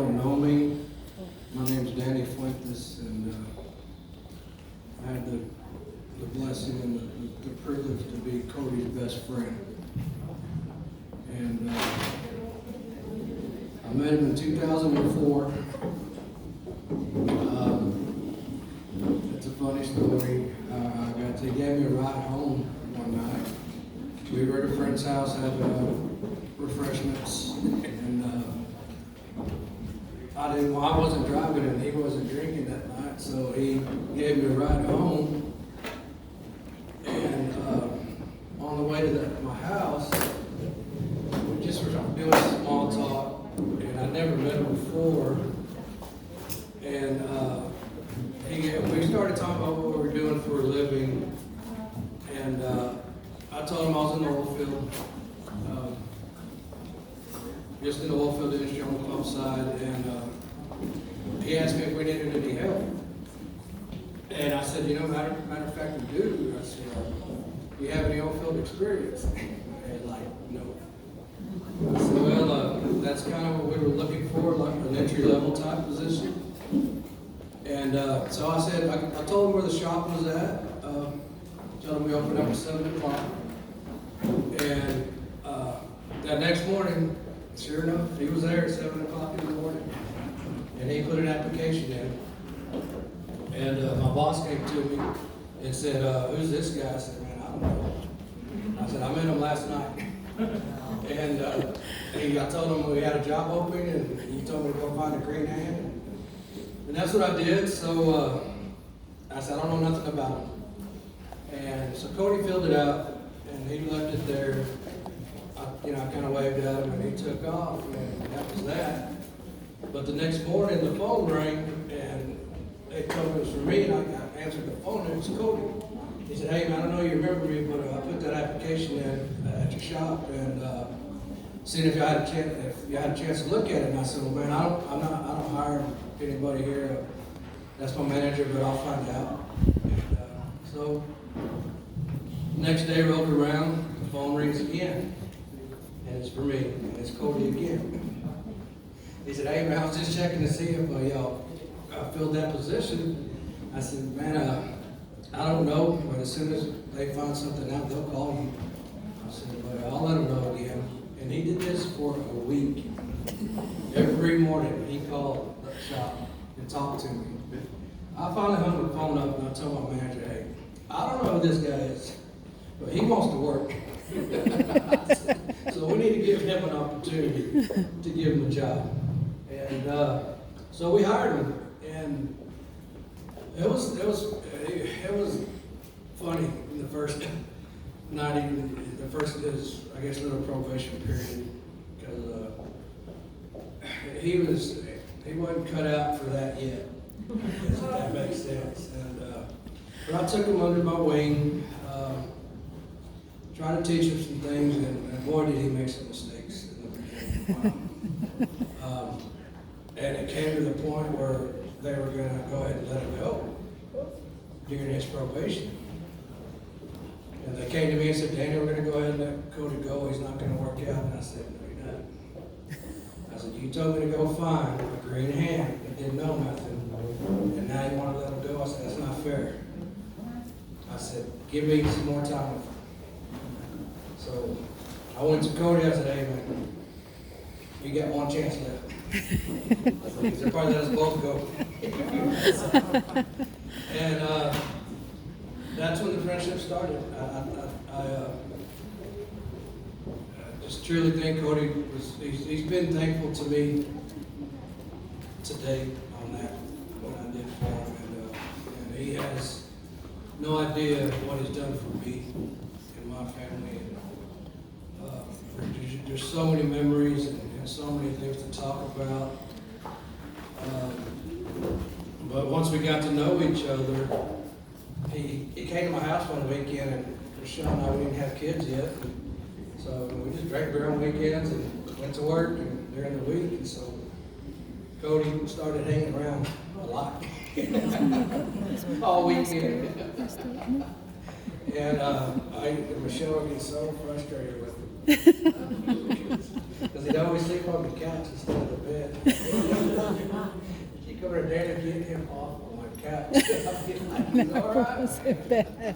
don't know me, my name's Danny Fuentes, and I had the blessing and the privilege to be Cody's best friend. And I met him in 2004. It's a funny story. He gave me a ride home one night. We were at a friend's house, had refreshments, and I wasn't driving and he wasn't drinking that night, so he gave me a ride home. And on the way to my house, we just were doing small talk, and I never met him before. And we started talking about what we were doing for a living, and I told him I was in the oil field, just in the oil field industry on the pump side, and he asked me if we needed any help. And I said, matter of fact, we do. I said, do you have any oil field experience? And no. I said, well, that's kind of what we were looking for, like an entry-level type position. And so I said, I told him where the shop was at. Told him we opened up at 7 o'clock. And that next morning, sure enough, he was there at 7 o'clock in the morning. And he put an application in. And my boss came to me and said, who's this guy? I said, man, I don't know. I said, I met him last night. And I told him we had a job opening, and he told me to go find a green hand. And that's what I did. So I said, I don't know nothing about him. And so Cody filled it out, and he left it there. I kind of waved at him, and he took off, and that was that. But the next morning, the phone rang, and they told me it was for me, and I answered the phone, and it was Cody. He said, hey, man, I don't know you remember me, but I put that application in at your shop, and seeing if you had a chance to look at it. And I said, well, man, I don't hire anybody here. That's my manager, but I'll find out. And so next day rolled around, the phone rings again, and it's for me, and it's Cody again. He said, hey, man, I was just checking to see if y'all filled that position. I said, man, I don't know, but as soon as they find something out, they'll call you. I said, but I'll let them know again. And he did this for a week. Every morning he called the shop and talked to me. I finally hung the phone up and I told my manager, hey, I don't know who this guy is, but he wants to work. So we need to give him an opportunity to give him a job. And so we hired him, and it was funny in the first I guess little probation period, because he wasn't cut out for that yet. If that makes sense. And but I took him under my wing, tried to teach him some things, and boy did he make some mistakes in the beginning. And it came to the point where they were going to go ahead and let him go during his probation. And they came to me and said, Danny, we're going to go ahead and let Cody go. He's not going to work out. And I said, no, you're not. I said, you told me to go find a green hand that didn't know nothing. And now you want to let him go? I said, that's not fair. I said, give me some more time with him. So I went to Cody. I said, hey, man, you got one chance left. They'll probably let us both go. And that's when the friendship started. I just truly think Cody he's been thankful to me today on that, what I did for him. And he has no idea what he's done for me and my family. And there's so many memories and so many things to talk about. But once we got to know each other, he came to my house one weekend, and Michelle and I, we didn't have kids yet. So we just drank beer on weekends and went to work and during the week. And so Cody started hanging around a lot all weekend. And Michelle would get so frustrated with him. Because he'd always sleep on the couch instead of the bed. She come over there and get him off on my couch. I'd be like, he's all right.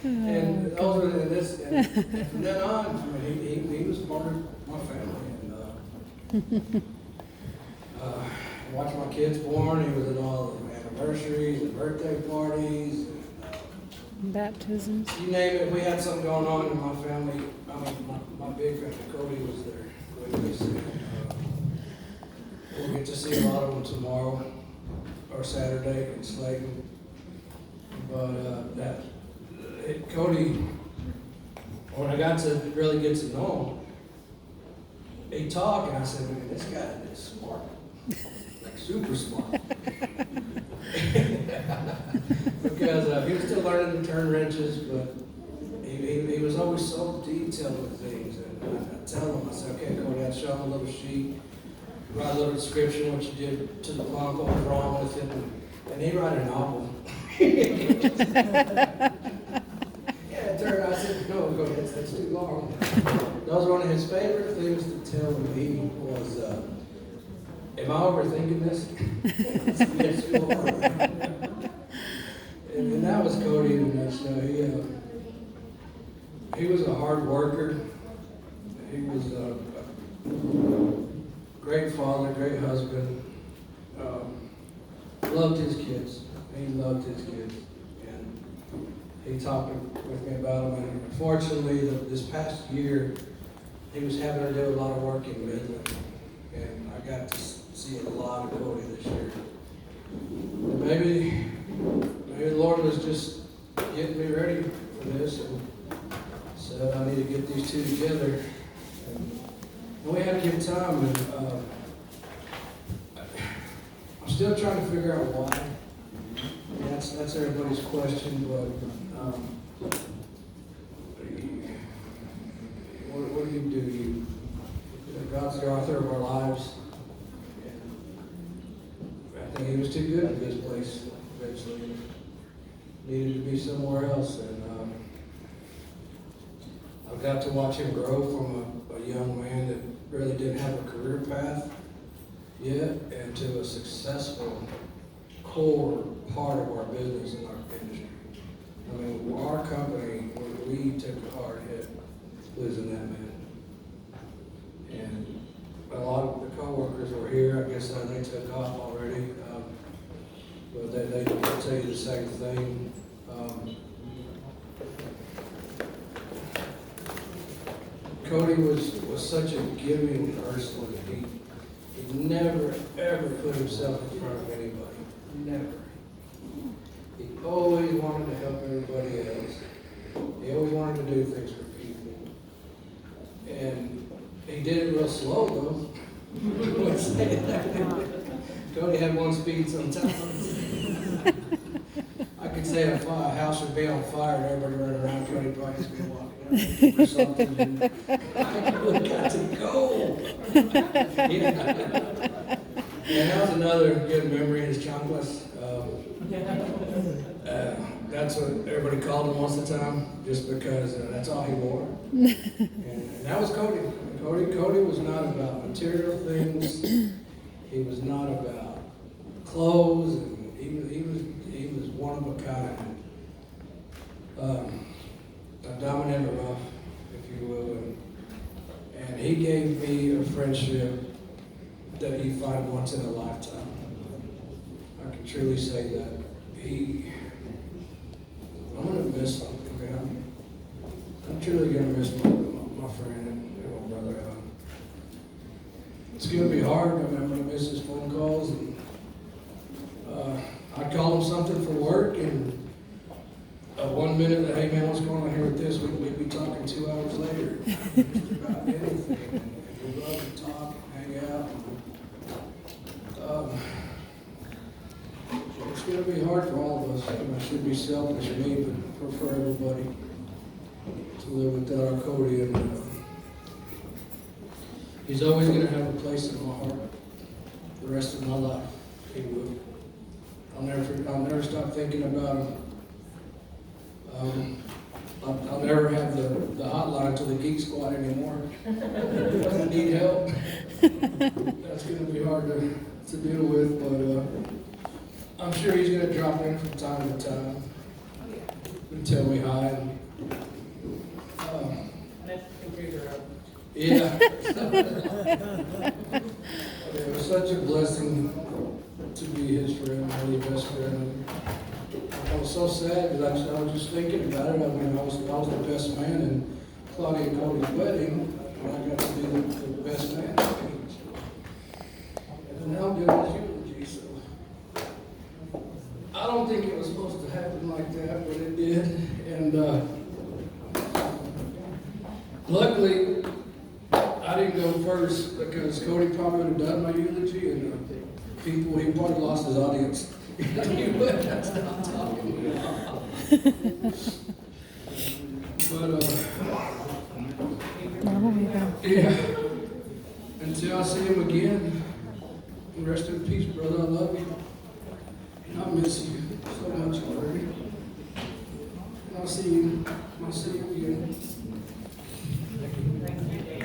And those were this, and from then on, I mean, he was part of my family. And watched my kids born. He was at all the anniversaries and birthday parties. And, baptisms. you name it, we had something going on in my family. I mean, my big family, Cody was there with us. We'll get to see a lot of them tomorrow or Saturday in Slayton. But Cody, when I got to really get to know him, he talked, and I said, man, this guy is smart, like super smart. Because he was still learning to turn wrenches, but he was always so detailed with things. And I tell him, I said, okay, Cody, I'd show him a little sheet, write a little description, what you did to the pump, what was wrong with it, and he wrote a novel. It turned out, I said, no, that's too long. That was one of his favorite things to tell me was, am I overthinking this? Yes, you are. And that was Cody in a nutshell. He was a hard worker. He was a great father, great husband. Loved his kids. He loved his kids. He talked with me about them, and unfortunately, this past year, he was having to do a lot of work in Midland, and I got to see a lot of Cody this year. And maybe the Lord was just getting me ready for this, and said I need to get these two together. And we had a good time, and I'm still trying to figure out why. That's everybody's question, but what do? God's the author of our lives, and I think he was too good at this place eventually. Needed to be somewhere else, and I've got to watch him grow from a young man that really didn't have a career path yet, and to a successful core part of our business and our industry. I mean, our company, we took a hard hit losing that man. And a lot of the co-workers were here. I guess they took off already. But they tell you the same thing. Cody was such a giving person. He never, ever put himself in front of anybody. Never. He always wanted to help everybody else. He always wanted to do things for people. And he did it real slow, though. Cody had one speed sometimes. I could say a house would be on fire and everybody running around, Cody probably just be walking out or something. And I would have got to go. Yeah, that was another good memory, his chocolates. That's what everybody called him most of the time, just because that's all he wore. And that was Cody. Cody was not about material things. He was not about clothes. And he was one of a kind. A dominant rough, if you will. And he gave me a friendship that you find once in a lifetime. I can truly say that. I'm going to miss him. I'm truly going to miss my friend and my brother. It's going to be hard. I'm going to miss his phone calls. And I'd call him something for work, and 1 minute, hey man, what's going on here with this? We'd be talking 2 hours later. Just about anything. And we love to talk and hang out. It's going to be hard for all of us. I should be selfish, me, but for everybody to live without our Cody. And he's always going to have a place in my heart the rest of my life. He will. I'll never stop thinking about him. I'll never have the hotline to the Geek Squad anymore. Doesn't need help. That's gonna be hard to deal with, but I'm sure he's gonna drop in from time to time and tell me hi. And, yeah. It was such a blessing to be his friend, really best friend. I was so sad because I was just thinking about it. I mean, I was the best man in Claudia and Cody's wedding, and I got to be the best man. And now I'm doing his eulogy, so I don't think it was supposed to happen like that, but it did. And luckily, I didn't go first because Cody probably would have done my eulogy, and people, he probably lost his audience. He would have stopped talking. But, yeah, until I see him again, rest in peace, brother, I love you. And I miss you so much already. And I'll see you again.